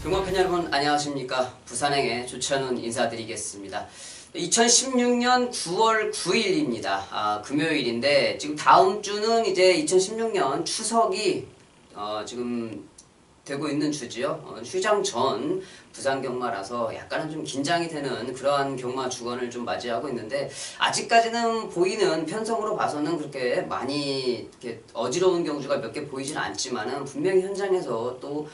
경마팬 여러분 안녕하십니까. 부산행의 조찬훈 인사드리겠습니다. 2016년 9월 9일입니다. 금요일인데 지금 다음 주는 이제 2016년 추석이 지금 되고 있는 주지요. 휴장 전 부산 경마라서 약간은 좀 긴장이 되는 그러한 경마 주간을 좀 맞이하고 있는데, 아직까지는 보이는 편성으로 봐서는 그렇게 많이 이렇게 어지러운 경주가 몇 개 보이진 않지만은 분명히 현장에서 또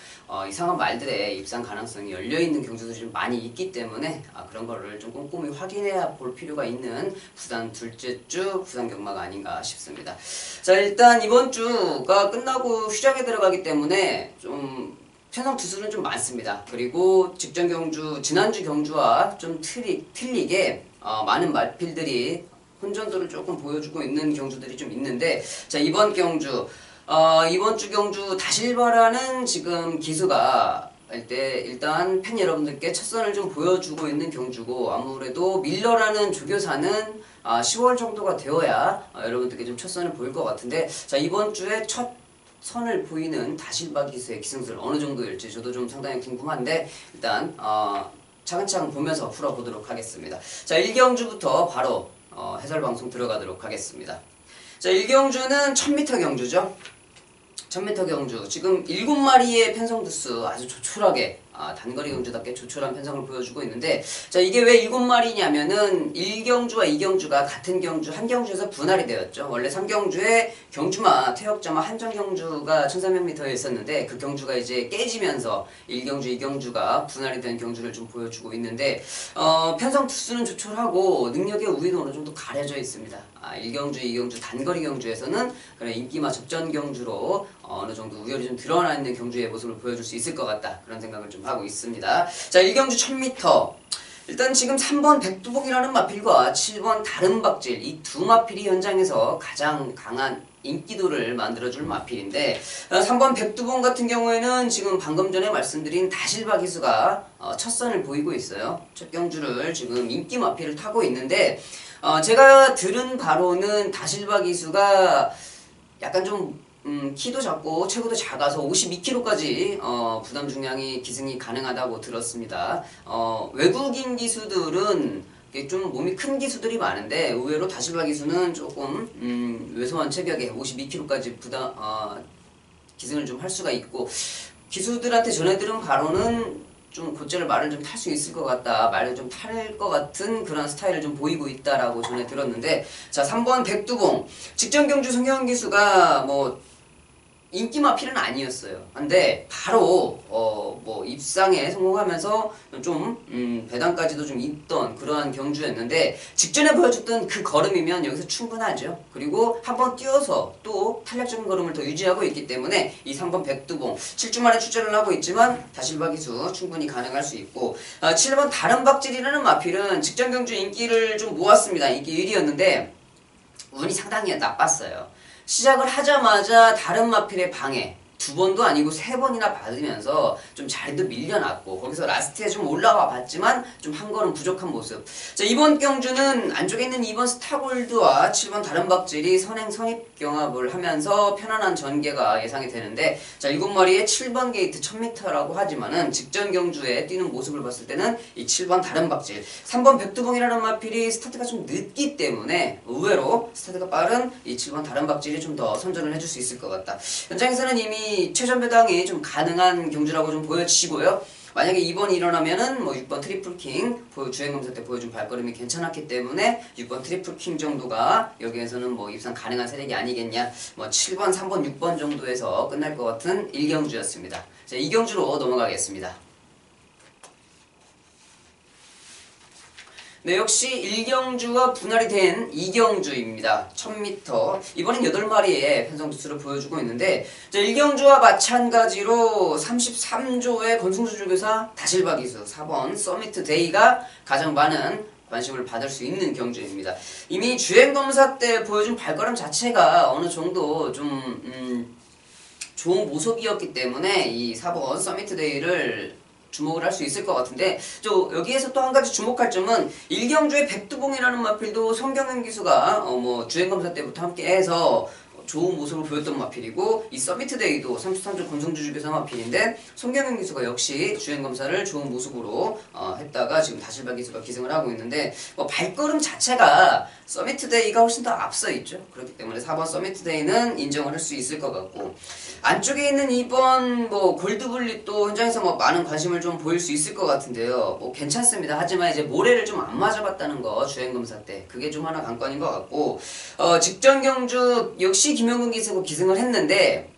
이상한 말들의 입상 가능성이 열려 있는 경주들이 좀 많이 있기 때문에 그런 거를 좀 꼼꼼히 확인해야 볼 필요가 있는 부산 둘째 주 부산 경마가 아닌가 싶습니다. 자, 일단 이번 주가 끝나고 휴장에 들어가기 때문에 좀 편성 투수는 좀 많습니다. 그리고 직전 경주, 지난주 경주와 좀 틀리게 많은 말필들이 혼전도를 조금 보여주고 있는 경주들이 좀 있는데, 자, 이번 주 경주 다실바라는 지금 기수가 일단 팬 여러분들께 첫 선을 좀 보여주고 있는 경주고, 아무래도 밀러라는 조교사는 10월 정도가 되어야 여러분들께 좀 첫 선을 보일 것 같은데, 자, 이번 주에 첫 선을 보이는 다실바 기수의 기승술 어느 정도일지 저도 좀 상당히 궁금한데, 일단 차근차근 보면서 풀어보도록 하겠습니다. 자, 1경주부터 바로 해설 방송 들어가도록 하겠습니다. 자, 1경주는 1000m 경주죠. 1000m 경주 지금 7마리의 편성 두수 아주 조촐하게 단거리 경주답게 조촐한 편성을 보여주고 있는데, 자, 이게 왜 7마리냐면은 1경주와 2경주가 같은 경주 한 경주에서 분할이 되었죠. 원래 3경주에 경주마 퇴역자마 한정 경주가 1300m에 있었는데, 그 경주가 이제 깨지면서 1경주 2경주가 분할이 된 경주를 좀 보여주고 있는데, 편성 투수는 조촐하고 능력의 우위는 어느 정도 가려져 있습니다. 1경주 2경주 단거리 경주에서는 그런 인기마 접전 경주로 어느 정도 우열이 좀 드러나 있는 경주의 모습을 보여줄 수 있을 것 같다, 그런 생각을 좀 하고 있습니다. 자, 1경주 1000m 일단 지금 3번 백두봉이라는 마필과 7번 다른박질, 이 두 마필이 현장에서 가장 강한 인기도를 만들어줄 마필인데, 3번 백두봉 같은 경우에는 지금 방금 전에 말씀드린 다실바 기수가 첫 선을 보이고 있어요. 첫 경주를 지금 인기 마필을 타고 있는데, 제가 들은 바로는 다실바 기수가 약간 좀 키도 작고 체구도 작아서 52kg까지 부담 중량이 기승이 가능하다고 들었습니다. 외국인 기수들은 좀 몸이 큰 기수들이 많은데, 의외로 다실바 기수는 조금 왜소한 체격에 52kg까지 기승을 좀 할 수가 있고, 기수들한테 전해들은 바로는 좀 곧잘 말을 좀 탈 수 있을 것 같다, 말을 좀 탈 것 같은 그런 스타일을 좀 보이고 있다라고 전해 들었는데, 자, 3번 백두봉 직전 경주 성형 기수가 뭐 인기 마필은 아니었어요. 근데 바로 뭐 입상에 성공하면서 좀 배당까지도 좀 있던 그러한 경주였는데, 직전에 보여줬던 그 걸음이면 여기서 충분하죠. 그리고 한번 뛰어서 또 탄력적인 걸음을 더 유지하고 있기 때문에 이 3번 백두봉 7주 만에 출전을 하고 있지만 다실바 기수 충분히 가능할 수 있고, 7번 다른박질이라는 마필은 직전 경주 인기를 좀 모았습니다. 인기 1위였는데 운이 상당히 나빴어요. 시작을 하자마자 다른 마필의 방해 2번도 아니고 3번이나 받으면서 좀 자리도 밀려났고, 거기서 라스트에 좀 올라와 봤지만 좀 한 걸음 부족한 모습. 자, 이번 경주는 안쪽에 있는 2번 스타골드와 7번 다른박질이 선행 선입 경합을 하면서 편안한 전개가 예상이 되는데, 자, 7마리의 7번 게이트 1000m라고 하지만은 직전 경주에 뛰는 모습을 봤을 때는 이 7번 다른박질, 3번 백두봉이라는 마필이 스타트가 좀 늦기 때문에 의외로 스타트가 빠른 이 7번 다른박질이 좀 더 선전을 해줄 수 있을 것 같다. 현장에서는 이미 최전 배당이 좀 가능한 경주라고 좀 보여지시고요. 만약에 2번이 일어나면은 뭐 6번 트리플킹 주행검사 때 보여준 발걸음이 괜찮았기 때문에 6번 트리플킹 정도가 여기에서는 뭐 입상 가능한 세력이 아니겠냐, 뭐 7번, 3번, 6번 정도에서 끝날 것 같은 1경주였습니다. 자, 2경주로 넘어가겠습니다. 네, 역시 1경주와 분할이 된 2경주입니다. 1000m. 이번엔 8마리의 편성 두수를 보여주고 있는데, 자, 1경주와 마찬가지로 33조의 권승주 조교사 다실바 기수 4번 서미트 데이가 가장 많은 관심을 받을 수 있는 경주입니다. 이미 주행검사 때 보여준 발걸음 자체가 어느 정도 좀 좋은 모습이었기 때문에 이 4번 서미트 데이를 주목을 할 수 있을 것 같은데, 여기에서 또 한 가지 주목할 점은 1경주의 백두봉이라는 마필도 성경현 기수가 뭐 주행검사 때부터 함께 해서 좋은 모습을 보였던 마필이고 이 서미트데이도 33주 권성주주교사 마필인데 송경영 기수가 역시 주행검사를 좋은 모습으로 했다가 지금 다실바 기수가 기승을 하고 있는데 뭐 발걸음 자체가 서미트데이가 훨씬 더 앞서 있죠. 그렇기 때문에 4번 서미트데이는 인정을 할 수 있을 것 같고 안쪽에 있는 2번 뭐 골드블릿도 현장에서 뭐 많은 관심을 좀 보일 수 있을 것 같은데요. 뭐 괜찮습니다. 하지만 이제 모래를 좀 안 맞아봤다는 거 주행검사 때 그게 좀 하나 관건인 것 같고 직전 경주 역시 김영근 기수가 기승을 했는데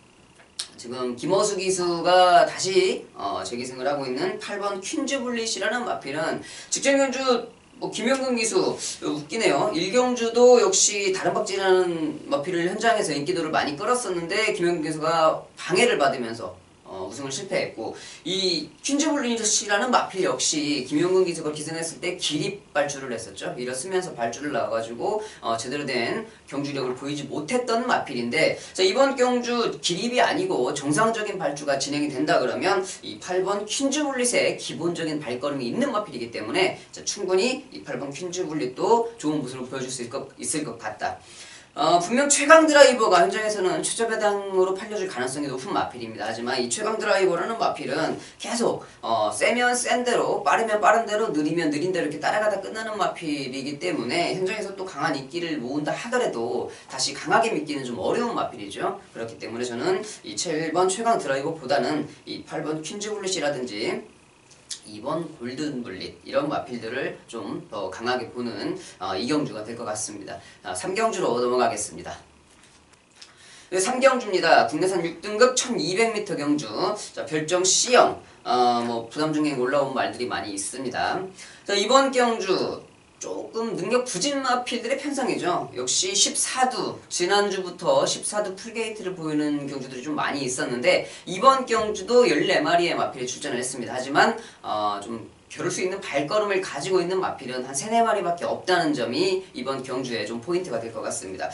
지금 김어수 기수가 다시 재기승을 하고 있는 8번 퀸즈블릿이라는 마필은 직전 경주 김영근 기수 웃기네요. 1경주도 역시 다른 박진하는 마필을 현장에서 인기도를 많이 끌었었는데 김영근 기수가 방해를 받으면서 우승을 실패했고 이 퀸즈블릿이라는 마필 역시 김영근 기수가 기승했을 때 기립 발주를 했었죠. 일어서면서 발주를 나와가지고 제대로 된 경주력을 보이지 못했던 마필인데 자, 이번 경주 기립이 아니고 정상적인 발주가 진행이 된다 그러면 이 8번 퀸즈블릿의 기본적인 발걸음이 있는 마필이기 때문에 자, 충분히 이 8번 퀸즈블릿도 좋은 모습을 보여줄 수 있을 것 같다. 분명 최강 드라이버가 현장에서는 최저배당으로 팔려줄 가능성이 높은 마필입니다. 하지만 이 최강 드라이버라는 마필은 계속 세면 센 대로 빠르면 빠른 대로 느리면 느린 대로 이렇게 따라가다 끝나는 마필이기 때문에 현장에서 또 강한 인기를 모은다 하더라도 다시 강하게 믿기는 좀 어려운 마필이죠. 그렇기 때문에 저는 이 7번 최강 드라이버보다는 이 8번 퀸즈블릿이라든지 2번 골든블릿 이런 마필들을 좀 더 강하게 보는 이경주가 될 것 같습니다. 3경주로 넘어가겠습니다. 3경주입니다. 국내산 6등급 1200m 경주. 자, 별정 C형. 뭐 부담 중에 올라온 말들이 많이 있습니다. 자, 이번 경주 조금 능력 부진 마필들의 편성이죠. 역시 14두, 지난주부터 14두 풀게이트를 보이는 경주들이 좀 많이 있었는데 이번 경주도 14마리의 마필이 출전을 했습니다. 하지만 좀 겨룰 수 있는 발걸음을 가지고 있는 마필은 한 3, 4마리밖에 없다는 점이 이번 경주에 좀 포인트가 될 것 같습니다.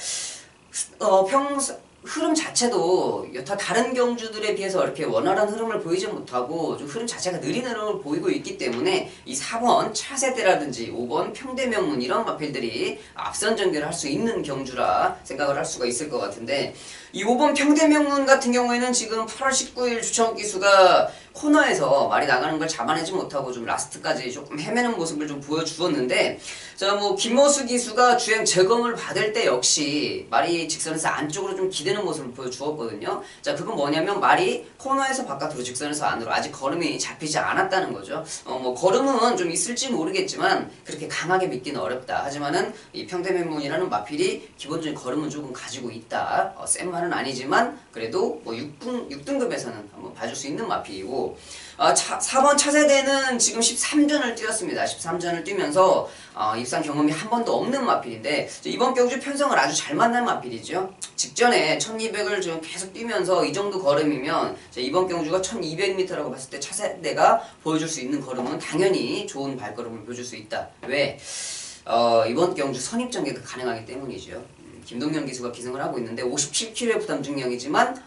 흐름 자체도 여타 다른 경주들에 비해서 이렇게 원활한 흐름을 보이지 못하고 좀 흐름 자체가 느린 흐름을 보이고 있기 때문에 이 4번 차세대라든지 5번 평대명문 이런 마필들이 앞선 전개를 할 수 있는 경주라 생각을 할 수가 있을 것 같은데 이 5번 평대명문 같은 경우에는 지금 8월 19일 주청 기수가 코너에서 말이 나가는 걸 잡아내지 못하고 좀 라스트까지 조금 헤매는 모습을 좀 보여주었는데 자, 뭐 김모수 기수가 주행 재검을 받을 때 역시 말이 직선에서 안쪽으로 좀 기대는 모습을 보여주었거든요. 자, 그건 뭐냐면 말이 코너에서 바깥으로 직선에서 안으로 아직 걸음이 잡히지 않았다는 거죠. 뭐 걸음은 좀 있을지 모르겠지만 그렇게 강하게 믿기는 어렵다. 하지만은 이 평대명문이라는 마필이 기본적인 걸음은 조금 가지고 있다. 센 말은 아니지만 그래도 뭐 6등급에서는 한번 봐줄 수 있는 마필이고 4번 차세대는 지금 13전을 뛰었습니다. 13전을 뛰면서 입상 경험이 한 번도 없는 마필인데 이번 경주 편성을 아주 잘 만난 마필이죠. 직전에 1200을 지금 계속 뛰면서 이 정도 걸음이면 이번 경주가 1200m라고 봤을 때 차세대가 보여줄 수 있는 걸음은 당연히 좋은 발걸음을 보여줄 수 있다. 왜? 이번 경주 선입전개가 가능하기 때문이죠. 김동현 기수가 기승을 하고 있는데 57kg의 부담 중량이지만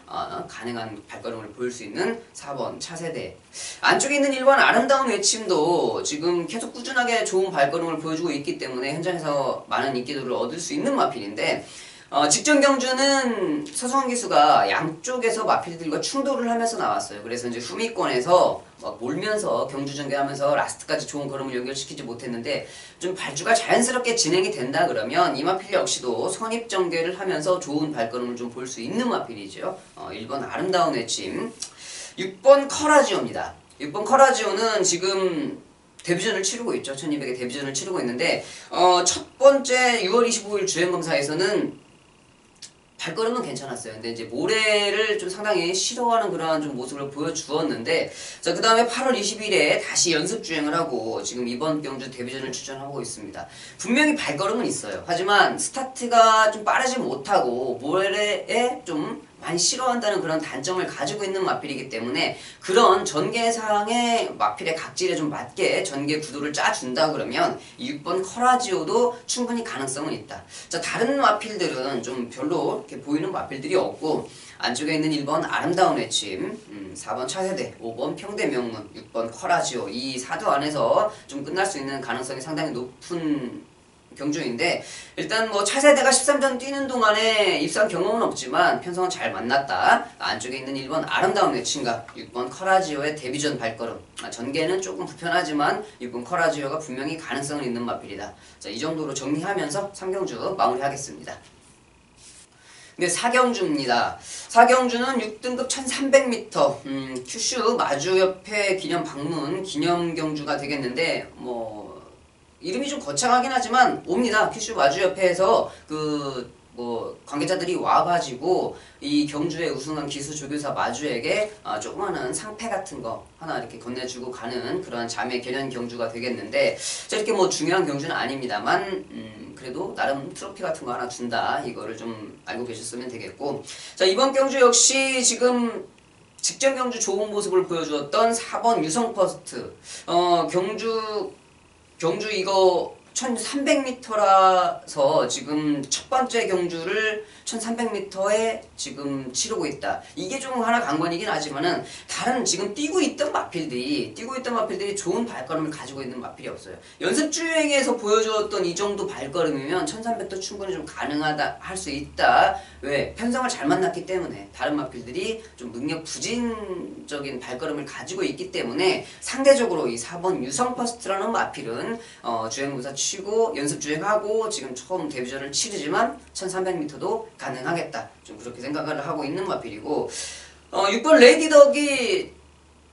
가능한 발걸음을 보일 수 있는 4번 차세대. 안쪽에 있는 1번 아름다운 외침도 지금 계속 꾸준하게 좋은 발걸음을 보여주고 있기 때문에 현장에서 많은 인기도를 얻을 수 있는 마필인데 직전 경주는 서성원 기수가 양쪽에서 마필들과 충돌을 하면서 나왔어요. 그래서 이제 후미권에서 막 몰면서 경주 전개하면서 라스트까지 좋은 걸음을 연결시키지 못했는데 좀 발주가 자연스럽게 진행이 된다 그러면 이 마필 역시도 선입 전개를 하면서 좋은 발걸음을 좀 볼 수 있는 마필이죠. 1번 아름다운 외침, 6번 커라지오입니다. 6번 커라지오는 지금 데뷔전을 치르고 있죠. 1200의 데뷔전을 치르고 있는데 첫 번째 6월 25일 주행검사에서는 발걸음은 괜찮았어요. 근데 이제 모래를 좀 상당히 싫어하는 그러한 좀 모습을 보여주었는데 자, 그 다음에 8월 20일에 다시 연습 주행을 하고 지금 이번 경주 데뷔전을 출전하고 있습니다. 분명히 발걸음은 있어요. 하지만 스타트가 좀 빠르지 못하고 모래에 좀 많이 싫어한다는 그런 단점을 가지고 있는 마필이기 때문에 그런 전개상의 마필의 각질에 좀 맞게 전개 구도를 짜준다 그러면 이 6번 커라지오도 충분히 가능성은 있다. 자, 다른 마필들은 좀 별로 이렇게 보이는 마필들이 없고 안쪽에 있는 1번 아름다운 외침, 4번 차세대, 5번 평대명문, 6번 커라지오 이 4두 안에서 좀 끝날 수 있는 가능성이 상당히 높은 경주인데 일단 뭐 차세대가 13전 뛰는 동안에 입상 경험은 없지만 편성은 잘 만났다. 안쪽에 있는 1번 아름다운 내친과 6번 커라지오의 데뷔전 발걸음. 전개는 조금 불편하지만 6번 커라지오가 분명히 가능성은 있는 마필이다. 자, 이 정도로 정리하면서 3경주 마무리하겠습니다. 네, 4경주입니다. 4경주는 6등급 1300m 큐슈 마주협회 기념 방문 기념 경주가 되겠는데 이름이 좀 거창하긴 하지만 옵니다. 큐슈 마주협회에서 관계자들이 와가지고 이 경주에 우승한 기수 조교사 마주에게 조그마한 상패 같은 거 하나 이렇게 건네주고 가는 그런 자매 결연 경주가 되겠는데 저렇게 중요한 경주는 아닙니다만 그래도 나름 트로피 같은 거 하나 준다. 이거를 좀 알고 계셨으면 되겠고, 자, 이번 경주 역시 지금 직전 경주 좋은 모습을 보여주었던 4번 유성퍼스트 경주 이거 1300m라서 지금 첫 번째 경주를 1300m에 지금 치르고 있다. 이게 좀 하나 관건이긴 하지만은 다른 지금 뛰고 있던 마필들이 좋은 발걸음을 가지고 있는 마필이 없어요. 연습 주행에서 보여주었던 이 정도 발걸음이면 1300도 충분히 좀 가능하다 할 수 있다. 왜? 편성을 잘 만났기 때문에 다른 마필들이 좀 능력 부진적인 발걸음을 가지고 있기 때문에 상대적으로 이 4번 유성퍼스트라는 마필은 주행무사 치고 연습 주행하고 지금 처음 데뷔전을 치르지만 1300m도 가능하겠다. 좀 그렇게 생각을 하고 있는 마필이고 6번 레이디덕이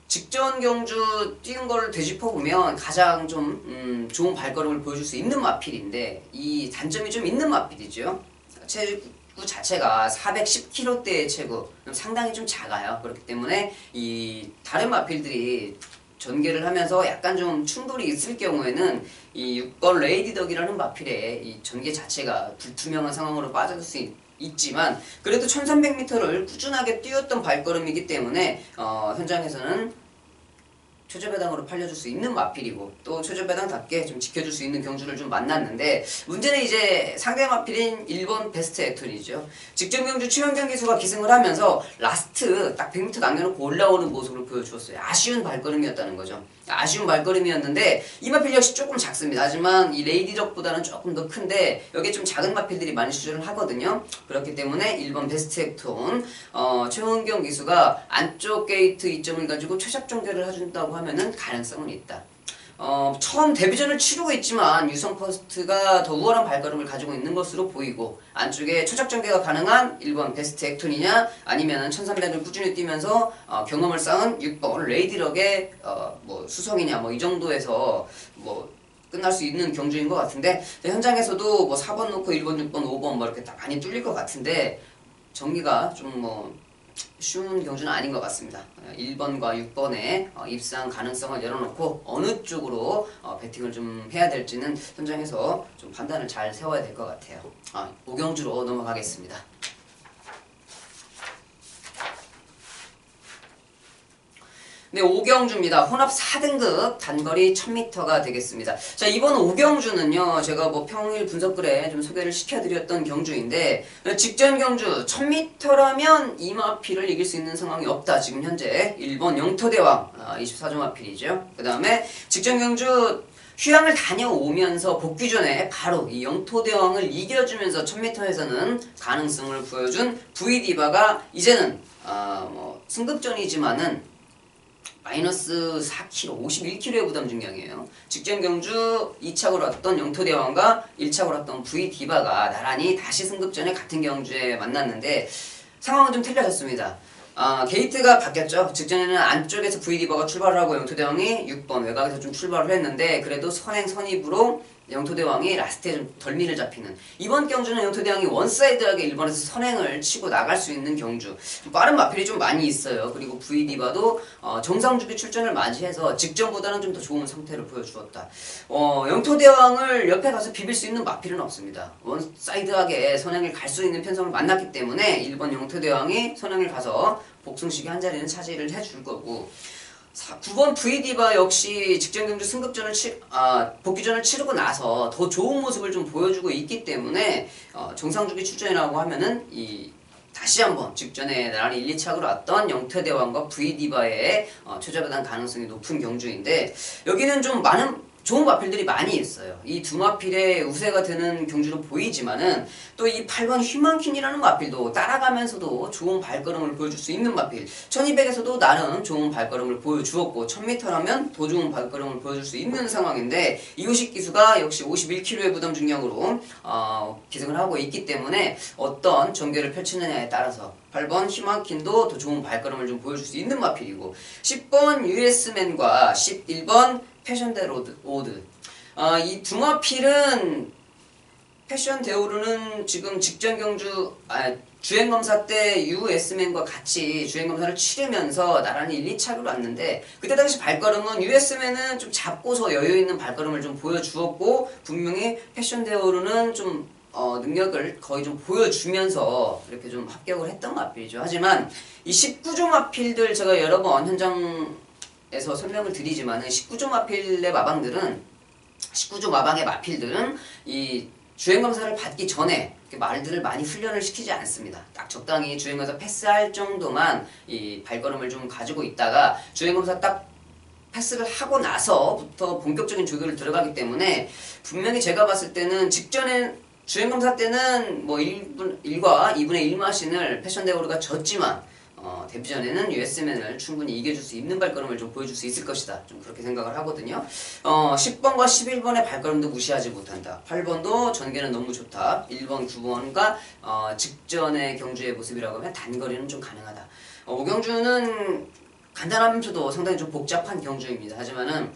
직전 경주 뛰는 걸 되짚어보면 가장 좀 좋은 발걸음을 보여줄 수 있는 마필인데 이 단점이 좀 있는 마필이죠. 체구 자체가 410kg대의 체구 상당히 좀 작아요. 그렇기 때문에 이 다른 마필들이 전개를 하면서 약간 좀 충돌이 있을 경우에는 이 6번 레이디덕이라는 마필의 이 전개 자체가 불투명한 상황으로 빠져들 수 있지만 그래도 1300m를 꾸준하게 뛰었던 발걸음이기 때문에 현장에서는 최저배당으로 팔려줄 수 있는 마필이고 또 최저배당답게 좀 지켜줄 수 있는 경주를 좀 만났는데 문제는 이제 상대 마필인 1번 베스트 액턴이죠. 직전 경주 최연경 기수가 기승을 하면서 라스트 딱 100m 남겨놓고 올라오는 모습을 보여주었어요. 아쉬운 발걸음이었다는 거죠. 아쉬운 발걸음이었는데 이 마필 역시 조금 작습니다. 하지만 이 레이디덕보다는 조금 더 큰데 여기에 좀 작은 마필들이 많이 출전을 하거든요. 그렇기 때문에 1번 베스트 액턴 최원경 기수가 안쪽 게이트 이점을 가지고 최적 전개를 해준다고 하면은 가능성은 있다. 처음 데뷔전을 치르고 있지만 유성퍼스트가 더 우월한 발걸음을 가지고 있는 것으로 보이고 안쪽에 초작 전개가 가능한 1번 베스트 액턴이냐 아니면 1300을 꾸준히 뛰면서 경험을 쌓은 6번 레이디덕의 수성이냐 이 정도에서 끝날 수 있는 경주인 것 같은데 현장에서도 4번 놓고 1번, 6번, 5번 이렇게 딱 많이 뚫릴 것 같은데 정리가 좀 쉬운 경주는 아닌 것 같습니다. 1번과 6번의 입상 가능성을 열어놓고 어느 쪽으로 배팅을 좀 해야 될지는 현장에서 좀 판단을 잘 세워야 될 것 같아요. 5경주로 넘어가겠습니다. 네, 5경주입니다. 혼합 4등급 단거리 1000m가 되겠습니다. 자, 이번 5경주는요, 제가 평일 분석글에 좀 소개를 시켜드렸던 경주인데, 직전 경주 1000m라면 이 마필을 이길 수 있는 상황이 없다. 지금 현재 1번 영토대왕 24조 마필이죠. 그 다음에 직전 경주 휴양을 다녀오면서 복귀 전에 바로 이 영토대왕을 이겨주면서 1000m에서는 가능성을 보여준 V디바가 이제는 승급전이지만은 마이너스 4kg, 51kg의 부담 중량이에요. 직전 경주 2착으로 왔던 영토대왕과 1착으로 왔던 V디바가 나란히 다시 승급전에 같은 경주에 만났는데 상황은 좀 틀려졌습니다. 게이트가 바뀌었죠. 직전에는 안쪽에서 V디바가 출발을 하고 영토대왕이 6번 외곽에서 좀 출발을 했는데 그래도 선입으로 영토대왕이 라스트에 좀 덜미를 잡히는 이번 경주는 영토대왕이 원사이드하게 1번에서 선행을 치고 나갈 수 있는 경주 좀 빠른 마필이 좀 많이 있어요. 그리고 V디바도 정상주기 출전을 맞이해서 직전보다는 좀 더 좋은 상태를 보여주었다. 영토대왕을 옆에 가서 비빌 수 있는 마필은 없습니다. 원사이드하게 선행을 갈 수 있는 편성을 만났기 때문에 1번 영토대왕이 선행을 가서 복승식이 한 자리는 차지를 해줄 거고 9번 V디바 역시 직전 경주 승급전을 복귀전을 치르고 나서 더 좋은 모습을 좀 보여주고 있기 때문에 정상주기 출전이라고 하면은 다시 한번 직전에 나란히 1, 2착으로 왔던 영토대왕과 V디바의 최저배당 가능성이 높은 경주인데 여기는 좀 좋은 마필들이 많이 있어요. 이 두 마필의 우세가 되는 경주로 보이지만은 또 이 8번 휘만킨이라는 마필도 따라가면서도 좋은 발걸음을 보여줄 수 있는 마필. 1200에서도 나름 좋은 발걸음을 보여주었고 1000m라면 더 좋은 발걸음을 보여줄 수 있는 상황인데 이호식 기수가 역시 51kg의 부담 중량으로 기승을 하고 있기 때문에 어떤 전개를 펼치느냐에 따라서 8번 휘만킨도 더 좋은 발걸음을 좀 보여줄 수 있는 마필이고 10번 US맨과 11번 패션데오드 이 두 마필은 패션데오르는 지금 직전 경주 주행검사 때 US맨과 같이 주행검사를 치르면서 나란히 1, 2차로 왔는데 그때 당시 발걸음은 US맨은 좀 잡고서 여유있는 발걸음을 좀 보여주었고 분명히 패션데오르는 좀 능력을 거의 좀 보여주면서 이렇게 좀 합격을 했던 마필이죠. 하지만 이 19조 마필들 제가 여러 번 현장에서 설명을 드리지만은 19조 마필의 마방들은 19조 마방의 마필들은 이 주행검사를 받기 전에 말들을 많이 훈련을 시키지 않습니다. 딱 적당히 주행검사 패스할 정도만 이 발걸음을 좀 가지고 있다가 주행검사 딱 패스를 하고 나서부터 본격적인 조교를 들어가기 때문에 분명히 제가 봤을 때는 직전에 주행검사 때는 뭐 1과 2분의 1마신을 패션데오르가 졌지만 데뷔전에는 US맨을 충분히 이겨줄 수 있는 발걸음을 좀 보여줄 수 있을 것이다. 좀 그렇게 생각을 하거든요. 10번과 11번의 발걸음도 무시하지 못한다. 8번도 전개는 너무 좋다. 1번, 9번과 직전의 경주의 모습이라고 하면 단거리는 좀 가능하다. 오경주는 간단하면서도 상당히 좀 복잡한 경주입니다. 하지만은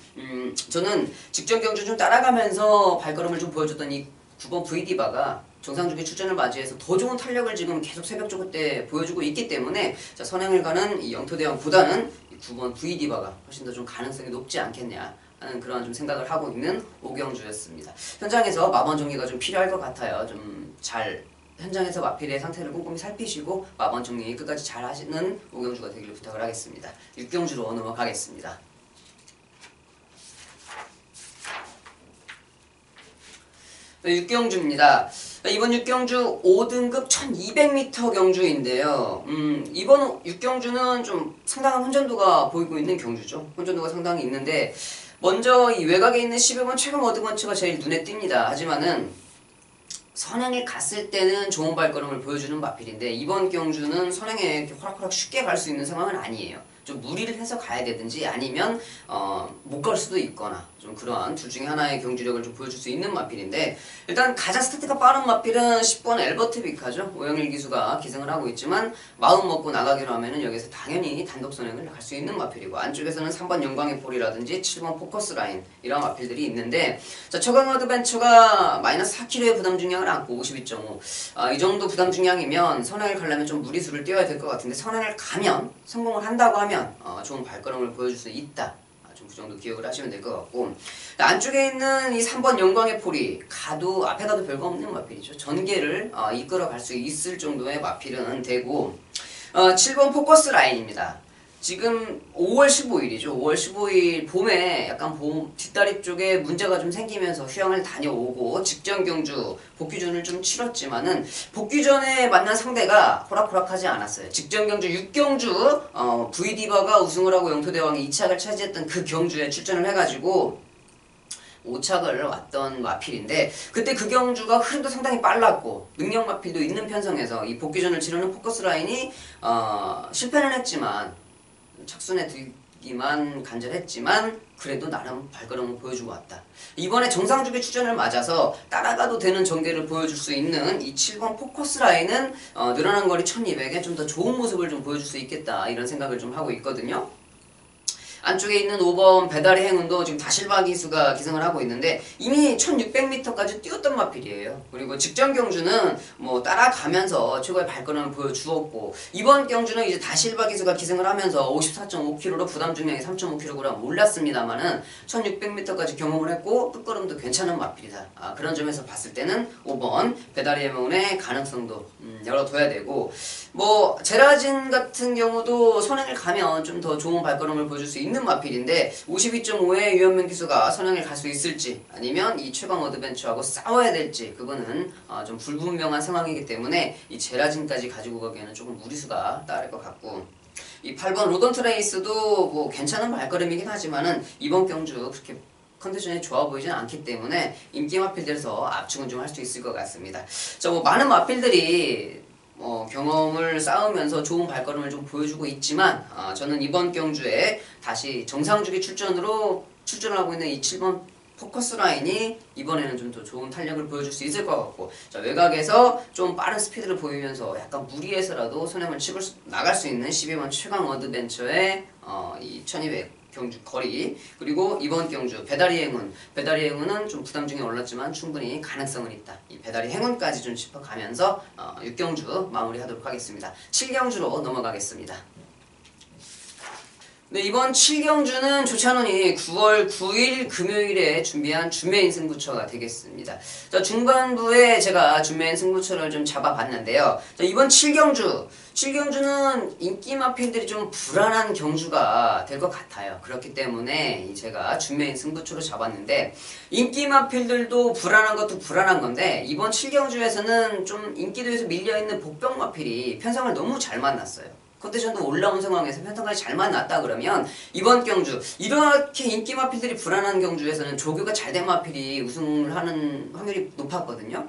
저는 직전 경주 좀 따라가면서 발걸음을 좀 보여줬던 이 9번 VD바가 정상주기 출전을 맞이해서 더 좋은 탄력을 지금 계속 새벽 조그 때 보여주고 있기 때문에 자, 선행을 가는 이 영토대왕보다는 이 9번 VD바가 훨씬 더 좀 가능성이 높지 않겠냐 하는 그런 좀 생각을 하고 있는 오경주였습니다. 현장에서 마번 정리가 좀 필요할 것 같아요. 좀 잘 현장에서 마필의 상태를 꼼꼼히 살피시고 마번 정리 끝까지 잘 하시는 오경주가 되기를 부탁을 하겠습니다. 6경주로 넘어가겠습니다. 6경주입니다. 이번 6경주 5등급 1200m 경주인데요. 이번 6경주는 좀 상당한 혼전도가 보이고 있는 경주죠. 혼전도가 상당히 있는데 먼저 이 외곽에 있는 11번 최강 어드번츠가 제일 눈에 띕니다. 하지만은 선행에 갔을 때는 좋은 발걸음을 보여주는 마필인데 이번 경주는 선행에 이렇게 호락호락 쉽게 갈 수 있는 상황은 아니에요. 좀 무리를 해서 가야 되든지 아니면 못 갈 수도 있거나 좀 그러한 둘 중에 하나의 경주력을 좀 보여줄 수 있는 마필인데 일단 가장 스타트가 빠른 마필은 10번 엘버트 비카죠. 오영일 기수가 기승을 하고 있지만 마음 먹고 나가기로 하면은 여기서 당연히 단독 선행을 갈 수 있는 마필이고 안쪽에서는 3번 영광의 폴이라든지 7번 포커스 라인 이런 마필들이 있는데 자, 처강 어드벤처가 마이너스 4kg의 부담 중량을 안고 52.5 이 정도 부담 중량이면 선행을 가려면 좀 무리수를 띄워야 될 것 같은데 선행을 가면 성공을 한다고 하면 좋은 발걸음을 보여줄 수 있다. 좀 그 정도 기억을 하시면 될 것 같고 안쪽에 있는 이 3번 영광의 폴이 앞에 가도 별거 없는 마필이죠. 전개를 이끌어 갈 수 있을 정도의 마필은 되고 7번 포커스 라인입니다. 지금 5월 15일이죠. 5월 15일 봄에 약간 뒷다리 쪽에 문제가 좀 생기면서 휴양을 다녀오고 직전 경주 복귀전을 좀 치렀지만은 복귀전에 만난 상대가 호락호락하지 않았어요. 직전 경주 6경주 VD바가 우승을 하고 영토대왕이 2착을 차지했던 그 경주에 출전을 해가지고 5착을 왔던 마필인데 그때 그 경주가 흐름도 상당히 빨랐고 능력 마필도 있는 편성에서 이 복귀전을 치르는 포커스 라인이 실패는 했지만 착순에 들기만 간절했지만 그래도 나름 발걸음을 보여주고 왔다. 이번에 정상주기 출전을 맞아서 따라가도 되는 전개를 보여줄 수 있는 이 7번 포커스 라인은 늘어난 거리 1200에 좀 더 좋은 모습을 좀 보여줄 수 있겠다 이런 생각을 좀 하고 있거든요. 안쪽에 있는 5번 배달의 행운도 지금 다실바 기수가 기승을 하고 있는데 이미 1600m까지 뛰었던 마필이에요. 그리고 직전 경주는 뭐 따라가면서 최고의 발걸음을 보여주었고 이번 경주는 이제 다실바 기수가 기승을 하면서 54.5kg로 부담 중량이 3.5kg 올랐습니다만은 1600m까지 경험을 했고 끝걸음도 괜찮은 마필이다. 그런 점에서 봤을 때는 5번 배달의 행운의 가능성도 열어둬야 되고 뭐 제라진 같은 경우도 선행을 가면 좀 더 좋은 발걸음을 보여줄 수 있는 마필인데 52.5의 유현명 기수가 선행을 갈 수 있을지 아니면 이 최강 어드벤처하고 싸워야 될지 그거는 좀 불분명한 상황이기 때문에 이 제라진까지 가지고 가기에는 조금 무리수가 따를 것 같고 이 8번 로던트 레이스도 뭐 괜찮은 발걸음이긴 하지만은 이번 경주 그렇게 컨디션이 좋아 보이지는 않기 때문에 인기 마필들에서 압축은 좀 할 수 있을 것 같습니다. 자, 뭐 많은 마필들이 경험을 쌓으면서 좋은 발걸음을 좀 보여주고 있지만 저는 이번 경주에 다시 정상주기 출전을 하고 있는 이 7번 포커스 라인이 이번에는 좀 더 좋은 탄력을 보여줄 수 있을 것 같고, 자, 외곽에서 좀 빠른 스피드를 보이면서 약간 무리해서라도 손해만 치고 나갈 수 있는 12번 최강 어드벤처의 이 1200 경주 거리, 그리고 이번 경주 배다리 행운은 좀 부담 중에 올랐지만 충분히 가능성은 있다. 이 배다리 행운까지 좀 짚어가면서 6경주 마무리하도록 하겠습니다. 7경주로 넘어가겠습니다. 네, 이번 7경주는 조찬원이 9월 9일 금요일에 준비한 준매인 승부처가 되겠습니다. 자, 중반부에 제가 준매인 승부처를 좀 잡아봤는데요. 자, 이번 7경주는 인기 마필들이 좀 불안한 경주가 될 것 같아요. 그렇기 때문에 제가 준매인 승부처로 잡았는데, 인기 마필들도 불안한 것도 불안한 건데, 이번 7경주에서는 좀 인기도에서 밀려있는 복병 마필이 편성을 너무 잘 만났어요. 컨디션도 올라온 상황에서 편성까지 잘 만났다 그러면 이번 경주, 이렇게 인기 마필들이 불안한 경주에서는 조교가 잘된 마필이 우승을 하는 확률이 높았거든요.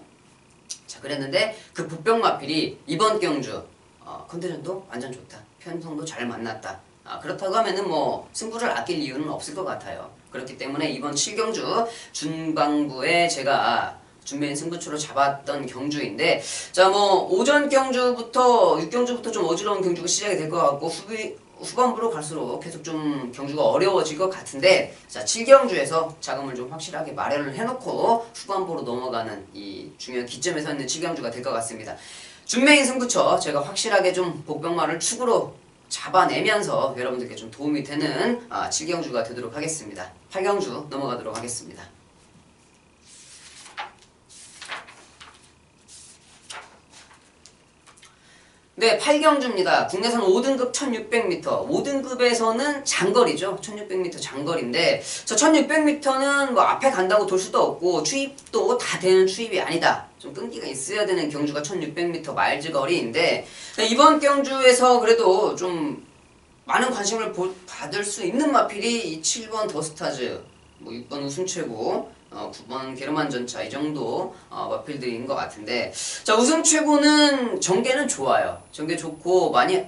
자, 그랬는데 그 복병 마필이 이번 경주 컨디션도 완전 좋다, 편성도 잘 만났다, 그렇다고 하면은 뭐 승부를 아낄 이유는 없을 것 같아요. 그렇기 때문에 이번 7경주 중반부에 제가 준매인 승부처로 잡았던 경주인데, 자, 뭐 오전 경주부터 6경주부터 좀 어지러운 경주가 시작이 될 것 같고, 후반부로 갈수록 계속 좀 경주가 어려워질 것 같은데, 자, 7경주에서 자금을 좀 확실하게 마련을 해놓고 후반부로 넘어가는 이 중요한 기점에 서 있는 7경주가 될 것 같습니다. 준매인 승부처 제가 확실하게 좀 복병마를 축으로 잡아내면서 여러분들께 좀 도움이 되는 7경주가 되도록 하겠습니다. 8경주 넘어가도록 하겠습니다. 네, 8경주입니다. 국내선 5등급 1600m. 5등급에서는 장거리죠. 1600m 장거리인데, 저 1600m는 뭐 앞에 간다고 돌 수도 없고, 추입도 다 되는 추입이 아니다. 좀 끈기가 있어야 되는 경주가 1600m 마일즈 거리인데, 이번 경주에서 그래도 좀 많은 관심을 받을 수 있는 마필이 이 7번 더스타즈, 뭐 6번 우승최고, 9번 게르만 전차, 이 정도 마필들인 것 같은데, 자, 우승 최고는 전개는 좋아요. 전개 좋고 많이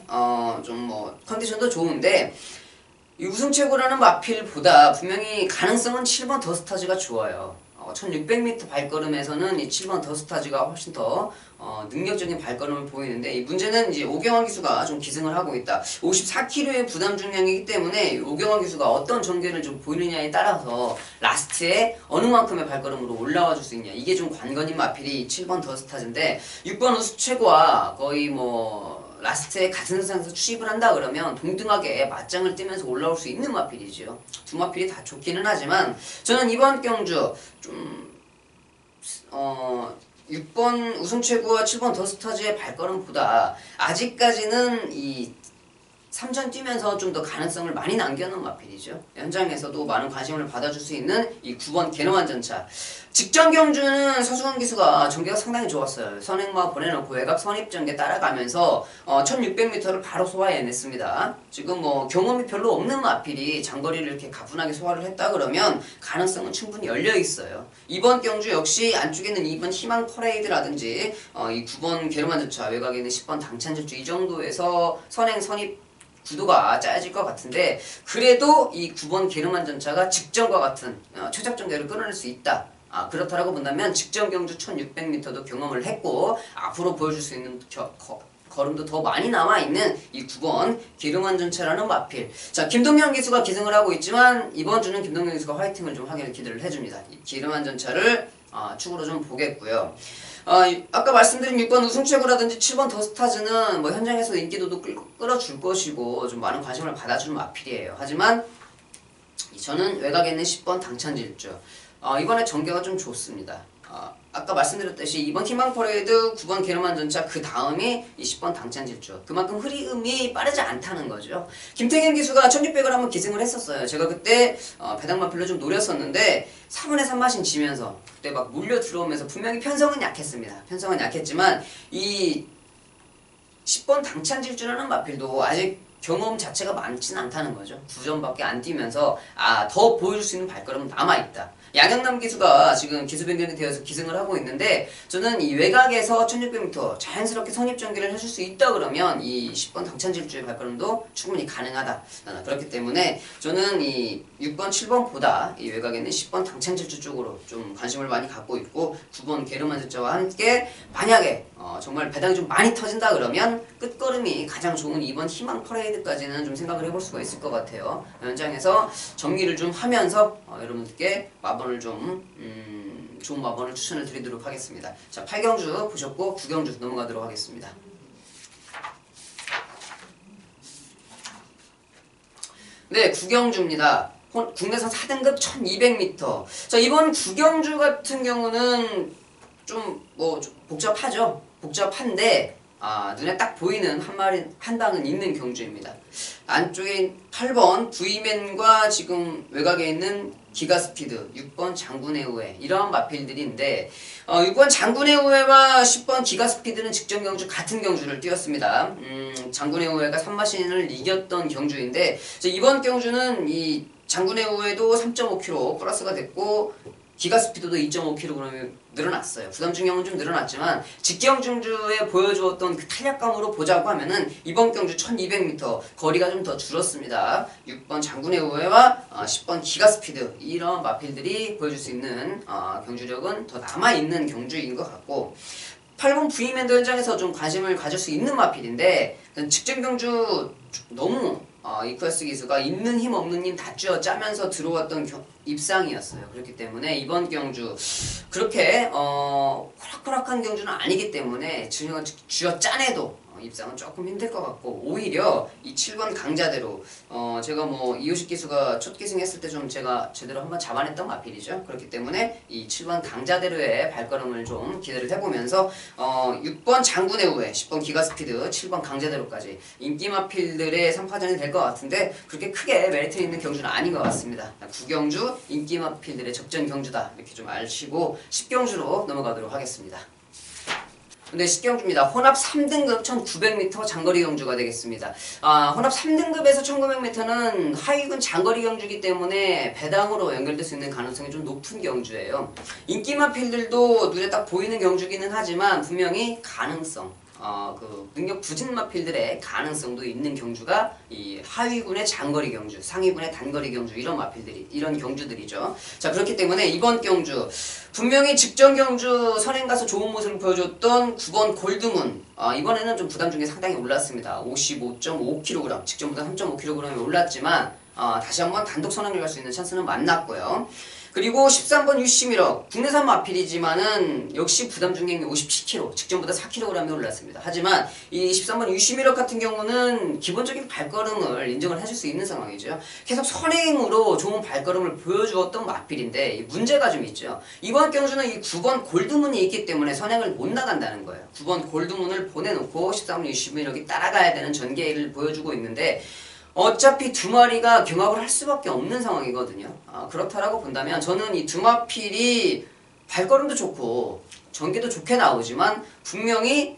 좀 뭐 컨디션도 좋은데, 이 우승 최고라는 마필보다 분명히 가능성은 7번 더스타즈가 좋아요. 1600m 발걸음에서는 이 7번 더스타즈가 훨씬 더 능력적인 발걸음을 보이는데, 이 문제는 이제 오경환 기수가 좀 기승을 하고 있다. 54kg의 부담 중량이기 때문에 오경환 기수가 어떤 전개를 좀 보이느냐에 따라서 라스트에 어느 만큼의 발걸음으로 올라와 줄 수 있냐, 이게 좀 관건인 마필이 7번 더스타즈인데, 6번 우수최고와 거의 뭐 라스트에 같은 상에서 추입을 한다 그러면 동등하게 맞짱을 뜨면서 올라올 수 있는 마필이죠. 두 마필이 다 좋기는 하지만 저는 이번 경주 좀 6번 우승최고와 7번 더스타즈의 발걸음보다 아직까지는 이 3전 뛰면서 좀 더 가능성을 많이 남겨놓은 마필이죠. 현장에서도 많은 관심을 받아줄 수 있는 이 9번 게르만 전차. 직전 경주는 서수근 기수가 전개가 상당히 좋았어요. 선행마 보내놓고 외곽 선입 전개 따라가면서 1600m를 바로 소화해냈습니다. 지금 뭐 경험이 별로 없는 마필이 장거리를 이렇게 가뿐하게 소화를 했다 그러면 가능성은 충분히 열려있어요. 이번 경주 역시 안쪽에는 2번 희망 퍼레이드라든지 이 9번 게르만 전차, 외곽에 있는 10번 당찬질주, 이 정도에서 선행 선입 구도가 짜여질 것 같은데, 그래도 이 9번 게르만 전차가 직전과 같은 최적 전개를 끌어낼 수 있다. 그렇다라고 본다면 직전 경주 1600m도 경험을 했고 앞으로 보여줄 수 있는 걸음도 더 많이 남아있는 이 9번 게르만 전차라는 마필. 자, 김동현 기수가 기승을 하고 있지만 이번 주는 김동현 기수가 화이팅을 좀 하기를 기대를 해줍니다. 이 게르만 전차를 축으로 좀 보겠고요. 아까 말씀드린 6번 우승최고라든지 7번 더스타즈는 뭐 현장에서 인기도도 끌어줄 것이고 좀 많은 관심을 받아주는 마필이에요. 하지만 저는 외곽에 있는 10번 당찬질주, 이번에 전개가 좀 좋습니다. 아까 말씀드렸듯이 2번 희망 퍼레이드, 9번 게르만 전차, 그 다음이 20번 당찬질주. 그만큼 흐름이 빠르지 않다는 거죠. 김태경 기수가 1600을 한번 기승을 했었어요. 제가 그때 배당 마필로 좀 노렸었는데 4분의 3마신 지면서 그때 막 몰려 들어오면서 분명히 편성은 약했습니다. 편성은 약했지만 이 10번 당찬질주라는 마필도 아직 경험 자체가 많지는 않다는 거죠. 9점밖에 안 뛰면서 더 보여줄 수 있는 발걸음은 남아있다. 양영남 기수가 지금 기수 변경이 되어서 기승을 하고 있는데 저는 이 외곽에서 1600m 자연스럽게 선입전개를 해줄 수 있다 그러면 이 10번 당찬질주의 발걸음도 충분히 가능하다. 그렇기 때문에 저는 이 6번, 7번보다 이 외곽에 있는 10번 당찬질주 쪽으로 좀 관심을 많이 갖고 있고 9번 게르만즈자와 함께 만약에 정말 배당이 좀 많이 터진다 그러면 끝걸음이 가장 좋은 2번 희망 퍼레이드까지는 좀 생각을 해볼 수가 있을 것 같아요. 현장에서 정리를 좀 하면서 여러분들께 마번을 좀 좋은 마번을 추천을 드리도록 하겠습니다. 자, 8경주 보셨고 9경주 넘어가도록 하겠습니다. 네, 9경주입니다. 국내선 4등급 1200m. 자, 이번 9경주 같은 경우는 좀 복잡하죠. 복잡한데 눈에 딱 보이는 한 방은 있는 경주입니다. 안쪽에 8번 부이맨과 지금 외곽에 있는 기가스피드, 6번 장군의 우회 이런 마필들인데 6번 장군의 우회와 10번 기가스피드는 직전 경주 같은 경주를 뛰었습니다. 장군의 우회가 3마신을 이겼던 경주인데 이번 경주는 이 장군의 우회도 3.5kg 플러스가 됐고 기가스피드도 2.5kg 늘어났어요. 부담중량은 좀 늘어났지만 직경 경주에 보여주었던 그 탄력감으로 보자고 하면은 이번 경주 1200m 거리가 좀 더 줄었습니다. 6번 장군의 우회와 10번 기가스피드 이런 마필들이 보여줄 수 있는 경주력은 더 남아있는 경주인 것 같고 8번 부이맨도 현장에서 좀 관심을 가질 수 있는 마필인데 직전 경주 너무 이쿠에스 기수가 있는 힘 없는 힘 다 쥐어짜면서 들어왔던 입상이었어요. 그렇기 때문에 이번 경주 그렇게 호락호락한 경주는 아니기 때문에 쥐어짜내도 입상은 조금 힘들 것 같고 오히려 이 7번 강자대로 제가 이호식 기수가 첫 기승했을 때 좀 제가 제대로 한번 잡아냈던 마필이죠. 그렇기 때문에 이 7번 강자대로의 발걸음을 좀 기대를 해보면서 6번 장군의 우회, 10번 기가스피드, 7번 강자대로까지 인기 마필들의 3파전이 될 것 같은데 그렇게 크게 메리트 있는 경주는 아닌 것 같습니다. 9경주 인기 마필들의 적전 경주다 이렇게 좀 아시고 10경주로 넘어가도록 하겠습니다. 네, 10경주입니다. 혼합 3등급 1900m 장거리 경주가 되겠습니다. 혼합 3등급에서 1900m는 하위군 장거리 경주이기 때문에 배당으로 연결될 수 있는 가능성이 좀 높은 경주예요. 인기마필들도 눈에 딱 보이는 경주기는 하지만 분명히 가능성, 능력 부진 마필들의 가능성도 있는 경주가 이 하위군의 장거리 경주, 상위군의 단거리 경주 이런 경주들이죠. 자, 그렇기 때문에 이번 경주 분명히 직전 경주 선행 가서 좋은 모습을 보여줬던 9번 골드문 이번에는 좀 부담 중에 상당히 올랐습니다. 55.5kg 직전보다 3.5kg이 올랐지만 다시 한번 단독 선행을 갈 수 있는 찬스는 만났고요. 그리고 13번 유시미러 국내산 마필이지만은 역시 부담 중량이 57kg 직전보다 4kg이 올랐습니다. 하지만 이 13번 유시미러 같은 경우는 기본적인 발걸음을 인정을 해줄 수 있는 상황이죠. 계속 선행으로 좋은 발걸음을 보여주었던 마필인데 문제가 좀 있죠. 이번 경주는 이 9번 골드문이 있기 때문에 선행을 못 나간다는 거예요. 9번 골드문을 보내놓고 13번 유시미러가 따라가야 되는 전개를 보여주고 있는데 어차피 두 마리가 경합을 할 수밖에 없는 상황이거든요. 그렇다라고 본다면 저는 이 두 마필이 발걸음도 좋고 전개도 좋게 나오지만 분명히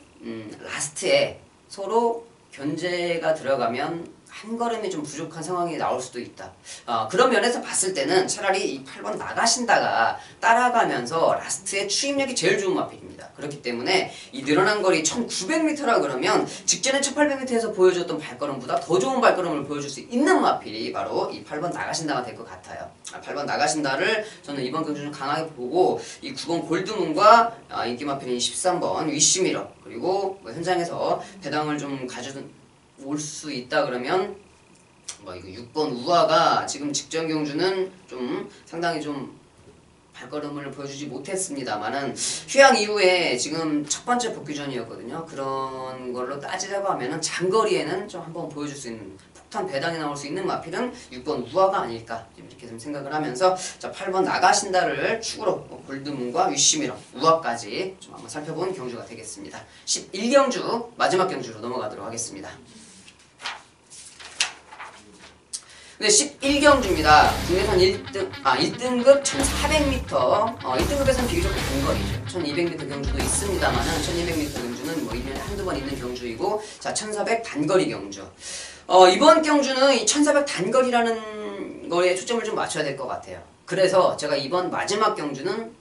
라스트에 서로 견제가 들어가면 한 걸음이 좀 부족한 상황이 나올 수도 있다. 그런 면에서 봤을 때는 차라리 이 8번 나가신다가 따라가면서 라스트의 추임력이 제일 좋은 마필입니다. 그렇기 때문에 이 늘어난 거리 1900m라 그러면 직전에 1800m에서 보여줬던 발걸음보다 더 좋은 발걸음을 보여줄 수 있는 마필이 바로 이 8번 나가신다가 될 것 같아요. 8번 나가신다를 저는 이번 경주는 강하게 보고 이 9번 골드문과 인기 마필인 13번 위시미러 그리고 현장에서 배당을 좀 올 수 있다 그러면 이거 6번 우아가 지금 직전 경주는 좀 상당히 좀 발걸음을 보여주지 못했습니다만은 휴양 이후에 지금 첫 번째 복귀전이었거든요. 그런 걸로 따지자고 하면은 장거리에는 좀 한번 보여줄 수 있는 폭탄 배당이 나올 수 있는 마필은 6번 우아가 아닐까 이렇게 좀 생각을 하면서 자 8번 나가신다를 축으로 골드문과 위시미러 우아까지 좀 한번 살펴본 경주가 되겠습니다. 11경주 마지막 경주로 넘어가도록 하겠습니다. 네, 11경주입니다. 국내선 1등급 1400m. 1등급에서는 비교적 단거리죠. 1200m 경주도 있습니다만은 1200m 경주는 1년에 한두 번 있는 경주이고, 자, 1400 단거리 경주. 이번 경주는 이 1400 단거리라는 거에 초점을 좀 맞춰야 될 것 같아요. 그래서 제가 이번 마지막 경주는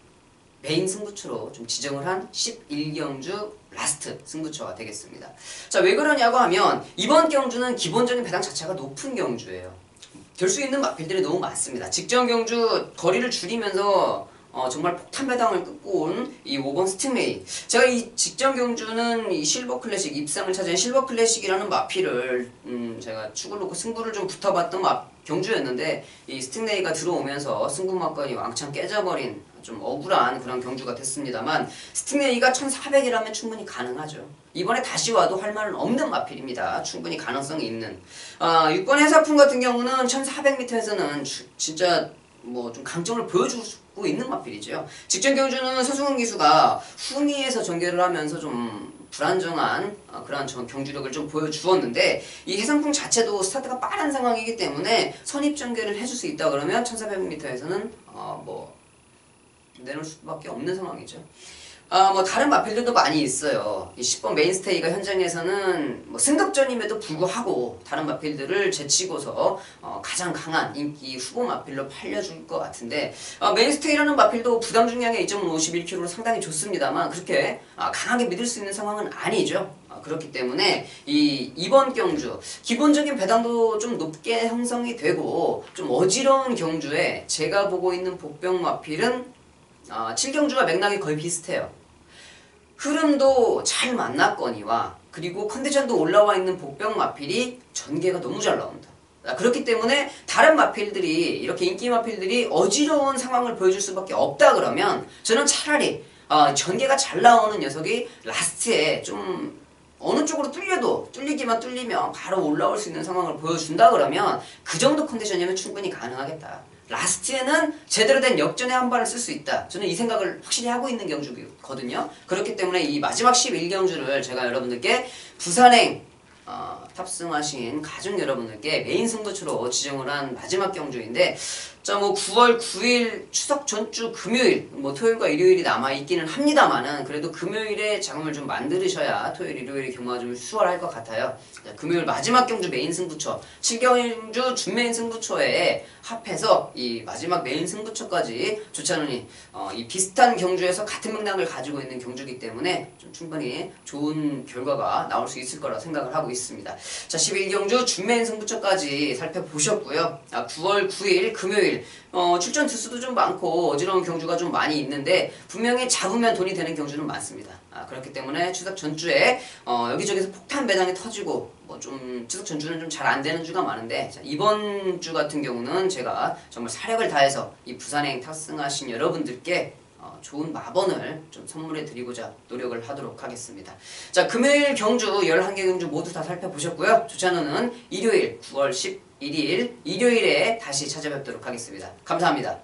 메인 승부처로 좀 지정을 한 11경주 라스트 승부처가 되겠습니다. 자, 왜 그러냐고 하면 이번 경주는 기본적인 배당 자체가 높은 경주예요. 될 수 있는 마필들이 너무 많습니다. 직전 경주 거리를 줄이면서 정말 폭탄 배당을 끊고 온 이 5번 스팅레이. 제가 이 직전 경주는 이 실버 클래식 입상을 차지한 실버 클래식이라는 마필을 제가 축을 놓고 승부를 좀 붙어봤던 경주였는데 이 스팅레이가 들어오면서 승부 막건이 왕창 깨져버린 좀 억울한 그런 경주가 됐습니다만 스팅레이가 1400이라면 충분히 가능하죠. 이번에 다시 와도 할 말은 없는 마필입니다. 충분히 가능성이 있는. 6번 해사품 같은 경우는 1400m에서는 진짜 뭐 좀 강점을 보여주고 있는 마필이죠. 직전 경주는 서승훈 기수가 후미에서 전개를 하면서 좀 불안정한 그런 경주력을 좀 보여주었는데 이 해상풍 자체도 스타트가 빠른 상황이기 때문에 선입 전개를 해줄 수 있다 그러면 1400m에서는 뭐 내놓을 수밖에 없는 상황이죠. 뭐 다른 마필들도 많이 있어요. 이 10번 메인스테이가 현장에서는 뭐 승급전임에도 불구하고 다른 마필들을 제치고서 가장 강한 인기 후보 마필로 팔려줄 것 같은데 메인스테이라는 마필도 부담 중량의 2.51kg로 상당히 좋습니다만 그렇게 강하게 믿을 수 있는 상황은 아니죠. 그렇기 때문에 이번 경주 기본적인 배당도 좀 높게 형성이 되고 좀 어지러운 경주에 제가 보고 있는 복병 마필은 7경주와 맥락이 거의 비슷해요. 흐름도 잘 만났거니와 그리고 컨디션도 올라와 있는 복병 마필이 전개가 너무 잘 나온다. 그렇기 때문에 다른 마필들이 이렇게 인기 마필들이 어지러운 상황을 보여줄 수밖에 없다 그러면 저는 차라리 전개가 잘 나오는 녀석이 라스트에 좀 어느 쪽으로 뚫리기만 뚫리면 바로 올라올 수 있는 상황을 보여준다 그러면 그 정도 컨디션이면 충분히 가능하겠다. 라스트에는 제대로 된 역전의 한 발을 쓸 수 있다. 저는 이 생각을 확실히 하고 있는 경주거든요. 그렇기 때문에 이 마지막 11경주를 제가 여러분들께 부산행 탑승하신 가족 여러분들께 메인 승부처로 지정을 한 마지막 경주인데 자, 뭐 9월 9일 추석 전주 금요일, 뭐 토요일과 일요일이 남아 있기는 합니다만은 그래도 금요일에 자금을 좀 만들으셔야 토요일, 일요일이 경마가 좀 수월할 것 같아요. 자, 금요일 마지막 경주 메인 승부처, 7경주 준메인 승부처에 합해서 이 마지막 메인 승부처까지 좋지 않으니 이 비슷한 경주에서 같은 맥락을 가지고 있는 경주이기 때문에 좀 충분히 좋은 결과가 나올 수 있을 거라 생각을 하고 있습니다. 자, 11경주 준메인 승부처까지 살펴보셨고요. 9월 9일 금요일 출전 투수도 좀 많고 어지러운 경주가 좀 많이 있는데 분명히 잡으면 돈이 되는 경주는 많습니다. 그렇기 때문에 추석 전주에 여기저기서 폭탄 배당이 터지고 뭐 좀 추석 전주는 좀 잘 안 되는 주가 많은데 자, 이번 주 같은 경우는 제가 정말 사력을 다해서 이 부산행 탑승하신 여러분들께 좋은 마번을 좀 선물해 드리고자 노력을 하도록 하겠습니다. 자, 금요일 경주 11개 경주 모두 다 살펴보셨고요. 좋지 않은 일요일 9월 11일 일요일에 다시 찾아뵙도록 하겠습니다. 감사합니다.